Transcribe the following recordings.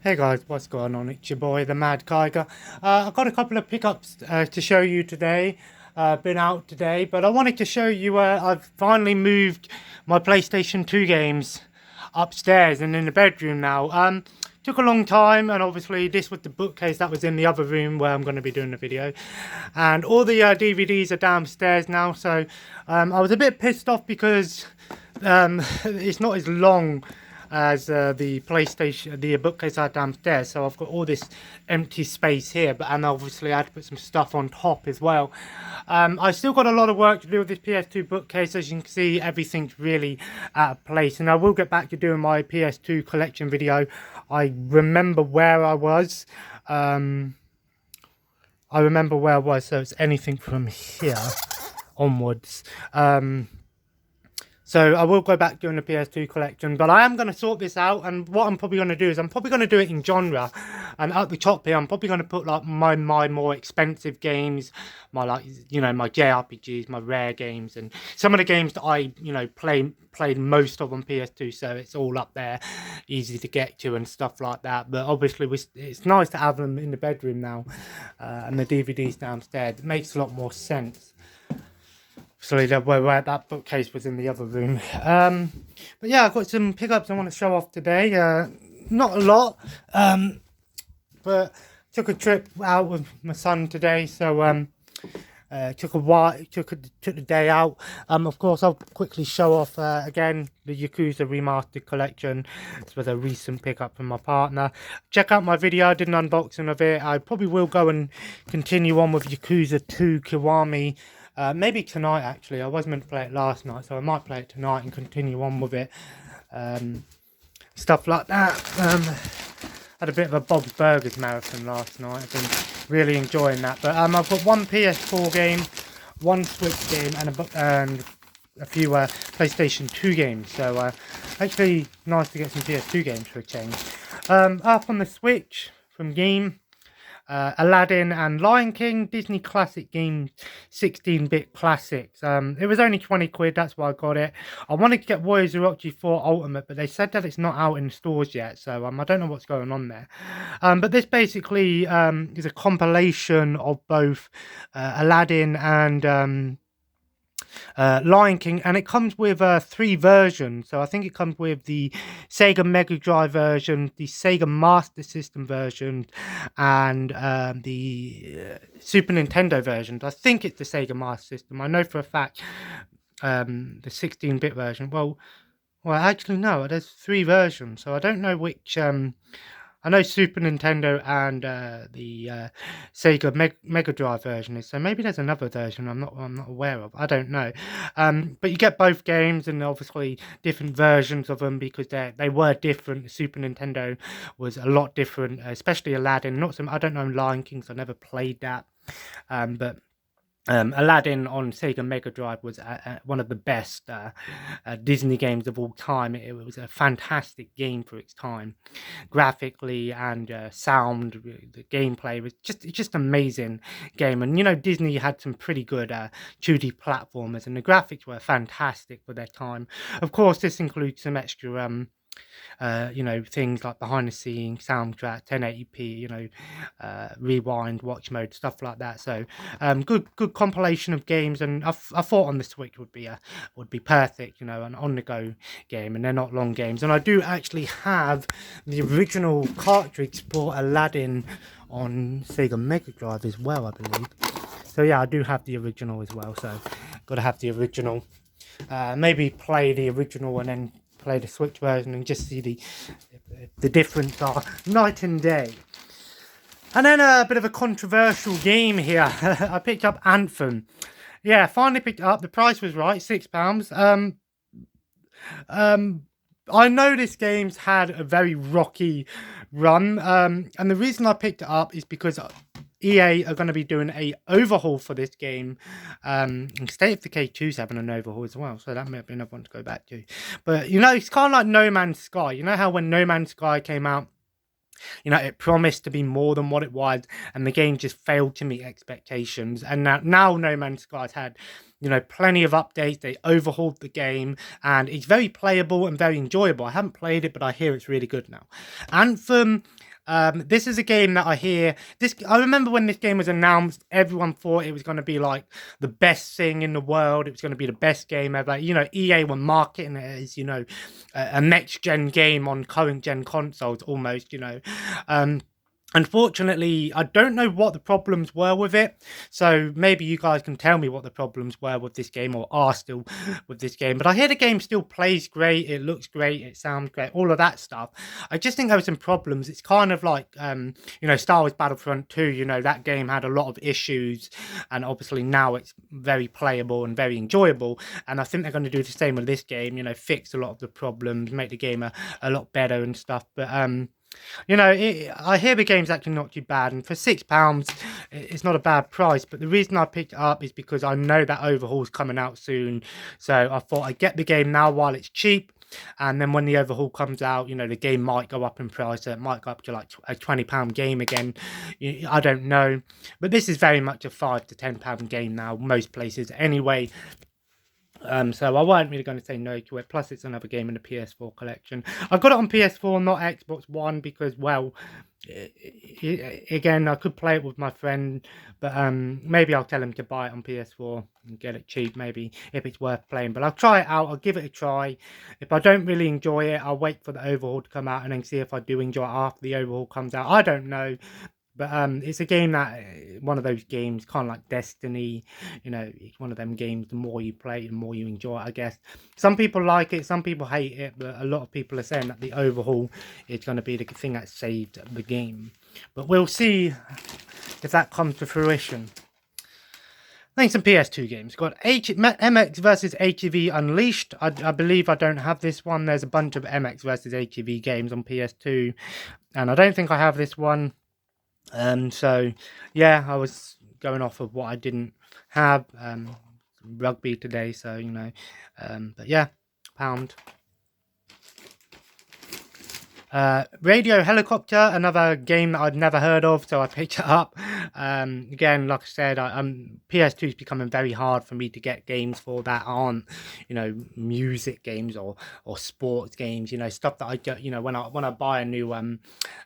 Hey guys, what's going on? It's your boy, the Mad Kiger. I've got a couple of pickups to show you today. Been out today, but I wanted to show you I've finally moved my PlayStation 2 games upstairs and in the bedroom now. Took a long time, and obviously this was the bookcase that was in the other room where I'm going to be doing the video. And all the DVDs are downstairs now, so I was a bit pissed off because it's not as long as the PlayStation, the bookcase I had downstairs. So I've got all this empty space here, and obviously I had to put some stuff on top as well. I've still got a lot of work to do with this PS2 bookcase. As you can see, everything's really out of place, and I will get back to doing my PS2 collection video. I remember where I was. So it's anything from here onwards. So I will go back during the PS2 collection, but I am going to sort this out. And what I'm probably going to do is I'm probably going to do it in genre. And at the top here, I'm probably going to put like my more expensive games, my my JRPGs, my rare games, and some of the games that I played most of on PS2. So it's all up there, easy to get to and stuff like that. But obviously it's nice to have them in the bedroom now, and the DVDs downstairs. It makes a lot more sense. Sorry, where that bookcase was in the other room. But yeah, I've got some pickups I want to show off today. Not a lot, but took a trip out with my son today, so took the day out. Of course, I'll quickly show off again the Yakuza Remastered Collection. This was a recent pickup from my partner. Check out my video. I did an unboxing of it. I probably will go and continue on with Yakuza 2 Kiwami. Maybe tonight, actually. I was meant to play it last night, so I might play it tonight and continue on with it. Stuff like that. Had a bit of a Bob's Burgers marathon last night. I've been really enjoying that. But I've got one PS4 game, one Switch game, and a few PlayStation 2 games. So actually nice to get some PS2 games for a change. Up on the Switch from Game. Aladdin and Lion King, Disney Classic Games, 16-bit classics. It was only 20 quid, that's why I got it. I wanted to get Warrior Orochi 4 Ultimate, but they said that it's not out in stores yet, so I don't know what's going on there. But this basically is a compilation of both Aladdin and Lion King, and it comes with 3 versions. So I think it comes with the Sega Mega Drive version, the Sega Master System version, and the Super Nintendo version. I think it's the Sega Master System. I know for a fact the 16-bit version. Well, actually no, there's 3 versions, so I don't know which. I know Super Nintendo and the Sega Mega Drive version is, so maybe there's another version I'm not aware of. I don't know, but you get both games and obviously different versions of them because they were different. The Super Nintendo was a lot different, especially Aladdin. I don't know Lion King, so I never played that, but. Aladdin on Sega Mega Drive was one of the best Disney games of all time. It was a fantastic game for its time, graphically and sound. The gameplay was just amazing game, and Disney had some pretty good 2D platformers, and the graphics were fantastic for their time. Of course, this includes some extra. Things like behind the scenes, soundtrack, 1080p, rewind, watch mode, stuff like that. So, good compilation of games, and I thought on the Switch would be perfect, an on the go game, and they're not long games. And I do actually have the original cartridge for Aladdin on Sega Mega Drive as well, I believe. So yeah, I do have the original as well. So, got to have the original. Maybe play the original and then play the Switch version and just see the difference are night and day. And then a bit of a controversial game here. I picked up Anthem. Yeah, finally picked it up. The price was right, £6. I know this game's had a very rocky run, and the reason I picked it up is because EA are going to be doing a overhaul for this game. State of Decay 2's having an overhaul as well, so that might be another one to go back to. But it's kind of like No Man's Sky. You know how when No Man's Sky came out, it promised to be more than what it was, and the game just failed to meet expectations. And now No Man's Sky's had, plenty of updates. They overhauled the game, and it's very playable and very enjoyable. I haven't played it, but I hear it's really good now. Anthem, This is a game that I hear. I remember when this game was announced, everyone thought it was going to be like the best thing in the world. It was going to be the best game ever. You know, EA were marketing it as, you know, a next gen game on current gen consoles almost, you know. Unfortunately, I don't know what the problems were with it, so maybe you guys can tell me what the problems were with this game or are still with this game. But I hear the game still plays great, it looks great, it sounds great, all of that stuff. I just think there were some problems. It's kind of like, you know, Star Wars Battlefront 2, you know, that game had a lot of issues, and obviously now it's very playable and very enjoyable. And I think they're going to do the same with this game, you know, fix a lot of the problems, make the game a lot better and stuff. But, you know, I hear the game's actually not too bad, and for £6, it's not a bad price. But the reason I picked it up is because I know that overhaul's coming out soon, so I thought I'd get the game now while it's cheap, and then when the overhaul comes out, you know, the game might go up in price. So it might go up to like a £20 game again. I don't know, but this is very much a £5 to £10 game now, most places anyway. So I wasn't really going to say no to it. Plus, it's another game in the PS4 collection. I've got it on PS4, not Xbox One, because, well, again, I could play it with my friend, but maybe I'll tell him to buy it on PS4 and get it cheap, maybe, if it's worth playing. But I'll try it out. I'll give it a try. If I don't really enjoy it, I'll wait for the overhaul to come out and then see if I do enjoy it after the overhaul comes out. I don't know. But it's a game that, one of those games, kind of like Destiny, you know, it's one of them games, the more you play, the more you enjoy it, I guess. Some people like it, some people hate it, but a lot of people are saying that the overhaul is going to be the thing that saved the game. But we'll see if that comes to fruition. I think some PS2 games. Got MX versus HEV Unleashed. I believe I don't have this one. There's a bunch of MX versus HEV games on PS2, and I don't think I have this one. So yeah, I was going off of what I didn't have, rugby today, so, you know, but yeah, £1. Radio Helicopter, another game that I'd never heard of, so I picked it up. Again, like I said, PS2 is becoming very hard for me to get games for that aren't, you know, music games or sports games, you know, stuff that I get, you know, when I buy a new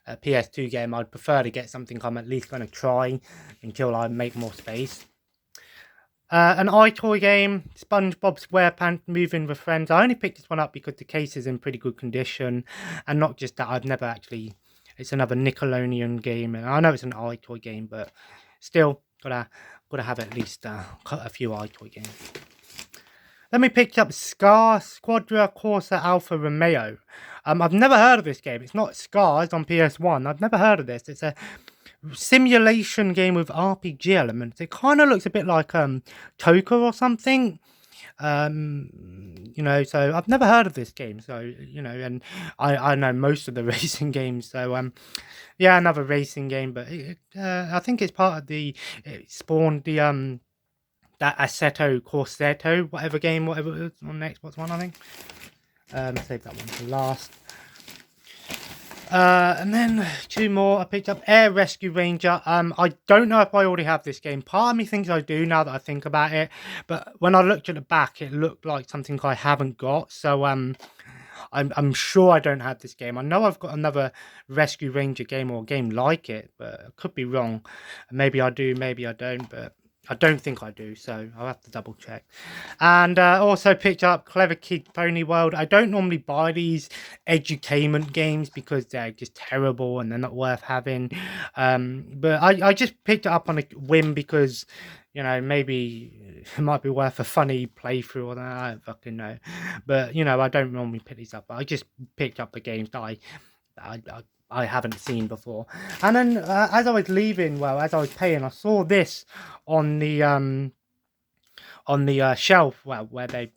PS2 game, I'd prefer to get something I'm at least going to try until I make more space. An iToy game, SpongeBob SquarePants Moving with Friends. I only picked this one up because the case is in pretty good condition, and not just that, I've never actually. It's another Nickelodeon game, and I know it's an iToy game, but still gotta have at least a few iToy games. Then we picked up Scar Squadra Corsa Alfa Romeo. I've never heard of this game. It's not Scars on PS1. I've never heard of this. It's a simulation game with RPG elements. It kind of looks a bit like Toka or something. You know, so I've never heard of this game. So, you know, and I know most of the racing games. So, yeah, another racing game. But I think it's part of it spawned the that Assetto Corsetto, whatever game, whatever it was on Xbox One, I think. Save that one for last. And then two more. I picked up Air Rescue Ranger. I don't know if I already have this game. Part of me thinks I do now that I think about it. But when I looked at the back, it looked like something I haven't got. So I'm sure I don't have this game. I know I've got another Rescue Ranger game or a game like it, but I could be wrong. Maybe I do, maybe I don't, but I don't think I do, so I'll have to double check. And also picked up Clever Kid Pony World. I don't normally buy these edutainment games because they're just terrible and they're not worth having. But I just picked it up on a whim because, you know, maybe it might be worth a funny playthrough or that. I don't fucking know. But, you know, I don't normally pick these up. But I just picked up the games that I haven't seen before. And then as I was leaving, as I was paying, I saw this on the shelf, where they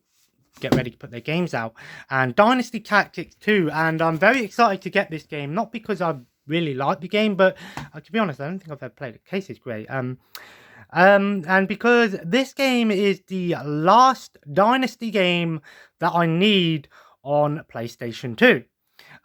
get ready to put their games out, and Dynasty Tactics 2, and I'm very excited to get this game, not because I really like the game, but to be honest, I don't think I've ever played it. The case is great. And because this game is the last Dynasty game that I need on PlayStation 2.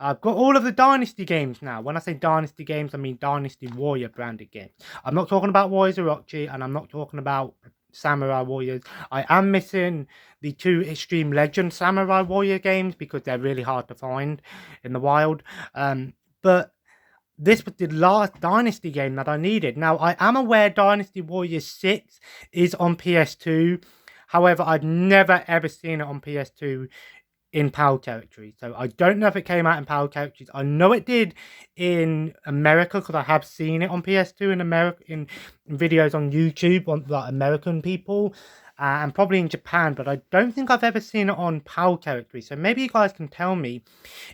I've got all of the Dynasty games now. When I say Dynasty games, I mean Dynasty Warrior branded games. I'm not talking about Warriors Orochi, and I'm not talking about Samurai Warriors. I am missing the 2 Extreme Legend Samurai Warrior games because they're really hard to find in the wild. But this was the last Dynasty game that I needed. Now, I am aware Dynasty Warriors 6 is on PS2. However, I'd never ever seen it on PS2 in PAL territory. So I don't know if it came out in PAL territories. I know it did in America because I have seen it on PS2 in America in videos on YouTube on like American people. And probably in Japan, but I don't think I've ever seen it on PAL territory. So maybe you guys can tell me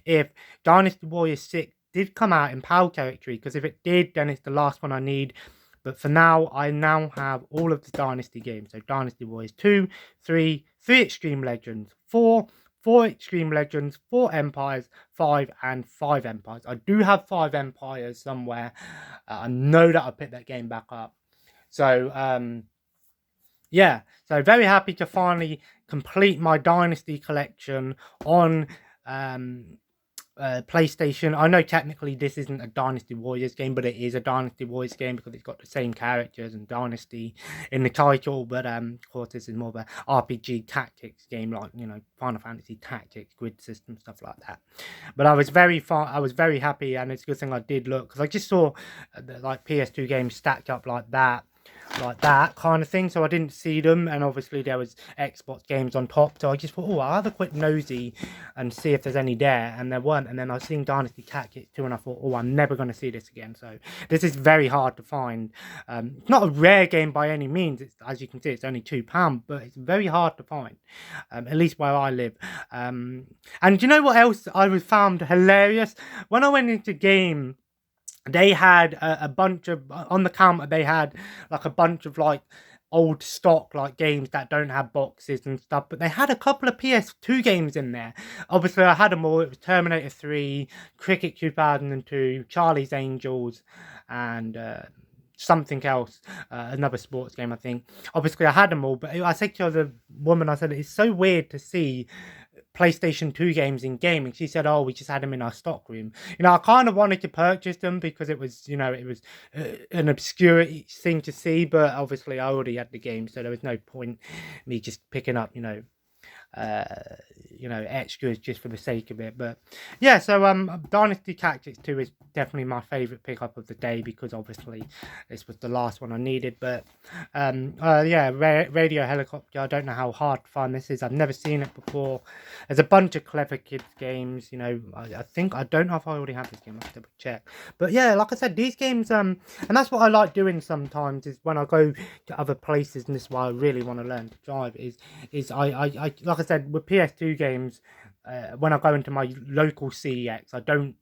if Dynasty Warriors 6 did come out in PAL territory, because if it did, then it's the last one I need. But for now, I now have all of the Dynasty games. So Dynasty Warriors 2, 3, 3 Extreme Legends, 4, 4 Extreme Legends, 4 Empires, 5, and 5 Empires. I do have 5 Empires somewhere. I know that I picked that game back up. So, yeah, so very happy to finally complete my Dynasty collection on PlayStation. I know technically this isn't a Dynasty Warriors game, but it is a Dynasty Warriors game because it's got the same characters and Dynasty in the title. But of course, this is more of a RPG tactics game, like, you know, Final Fantasy Tactics, grid system, stuff like that. But I was very happy, and it's a good thing I did look, because I just saw like PS2 games stacked up like that kind of thing, so I didn't see them, and obviously there was Xbox games on top, so I just thought, oh, I'll have a quick nosy and see if there's any there, and there weren't. And then I was seeing Dynasty Tactics 2, and I thought, oh, I'm never going to see this again. So this is very hard to find. It's not a rare game by any means. It's, as you can see, it's only £2, but it's very hard to find, at least where I live. And you know what else I found hilarious? When I went into game, they had a bunch of, on the counter, they had like a bunch of like old stock like games that don't have boxes and stuff, but they had a couple of PS2 games in there. Obviously, I had them all. It was Terminator 3, Cricket 2002, Charlie's Angels, and something else, another sports game, I think. Obviously, I had them all, but I said to the woman, I said, it's so weird to see PlayStation 2 games in gaming. She said, oh, we just had them in our stock room. You know, I kind of wanted to purchase them because it was, you know, it was an obscure thing to see, but obviously I already had the game, so there was no point me just picking up, you know, extras just for the sake of it. But yeah, so Dynasty Tactics 2 is definitely my favorite pickup of the day, because obviously this was the last one I needed. But yeah, Radio Helicopter, I don't know how hard to find this is. I've never seen it before. There's a bunch of Clever Kids games, you know. I think, I don't know if I already have this game, I have to check. But yeah, like I said, these games, and that's what I like doing sometimes, is when I go to other places, and this is why I really want to learn to drive, is I like I said, with PS2 games, when I go into my local CEX, I don't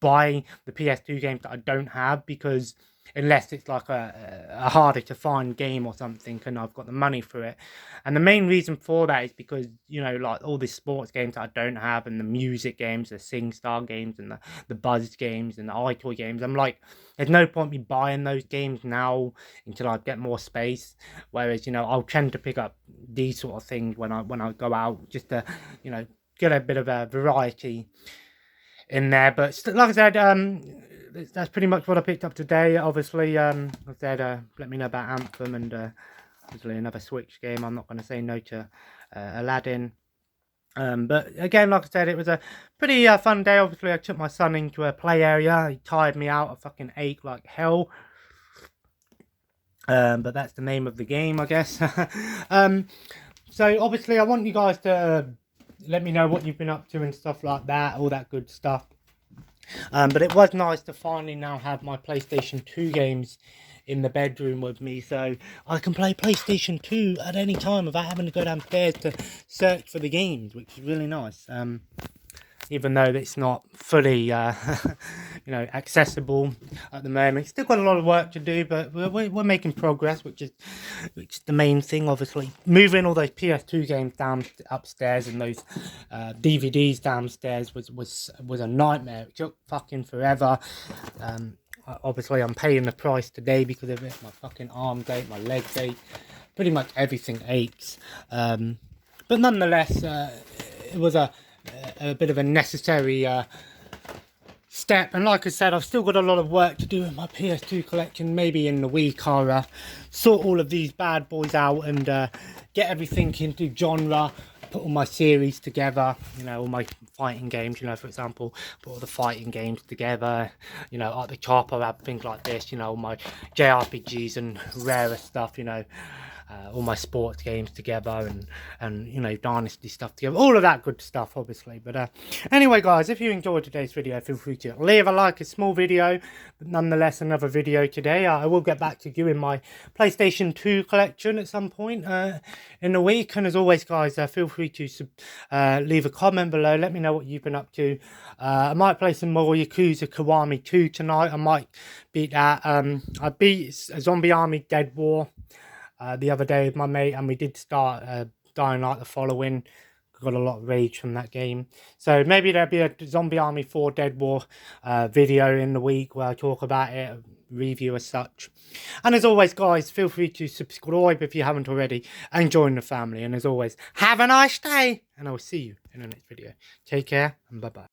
buy the PS2 games that I don't have, because unless it's like a harder to find game or something and I've got the money for it. And the main reason for that is because, you know, like all these sports games that I don't have, and the music games, the SingStar games, and the Buzz games, and the iToy games, I'm like, there's no point me buying those games now until I get more space. Whereas, you know, I'll tend to pick up these sort of things when I go out, just to, you know, get a bit of a variety in there. But like I said, that's pretty much what I picked up today. Obviously, like I said, let me know about Anthem, and obviously another Switch game. I'm not going to say no to Aladdin. But again, like I said, it was a pretty fun day. Obviously, I took my son into a play area. He tired me out. I fucking ate like hell. But that's the name of the game, I guess. So obviously, I want you guys to let me know what you've been up to and stuff like that, all that good stuff. But it was nice to finally now have my PlayStation 2 games in the bedroom with me, so I can play PlayStation 2 at any time without having to go downstairs to search for the games, which is really nice. Even though it's not fully, you know, accessible at the moment. Still got a lot of work to do, but we're making progress, which is the main thing. Obviously, moving all those PS2 games down upstairs and those DVDs downstairs was a nightmare. It took fucking forever. Obviously, I'm paying the price today because of it. My fucking arms ache, my legs ache, pretty much everything aches. But nonetheless, it was a bit of a necessary step, and like I said, I've still got a lot of work to do with my PS2 collection. Maybe in the week I'll sort all of these bad boys out and get everything into genre, put all my series together, you know, all my fighting games, you know, for example, put all the fighting games together, you know, at the top I have things like this, you know, all my JRPGs and rarer stuff, you know, all my sports games together, and you know, Dynasty stuff together, all of that good stuff, obviously. But anyway, guys, if you enjoyed today's video, feel free to leave a like. A small video, but nonetheless another video today. I will get back to you in my PlayStation 2 collection at some point in the week. And as always, guys, feel free to leave a comment below. Let me know what you've been up to. I might play some more Yakuza Kiwami 2 tonight. I might beat that. I beat Zombie Army Dead War the other day with my mate, and we did start Dying Light the following. Got a lot of rage from that game, so maybe there'll be a Zombie Army 4 Dead War video in the week where I talk about it, review as such. And as always, guys, feel free to subscribe if you haven't already and join the family. And as always, have a nice day, and I will see you in the next video. Take care and bye bye.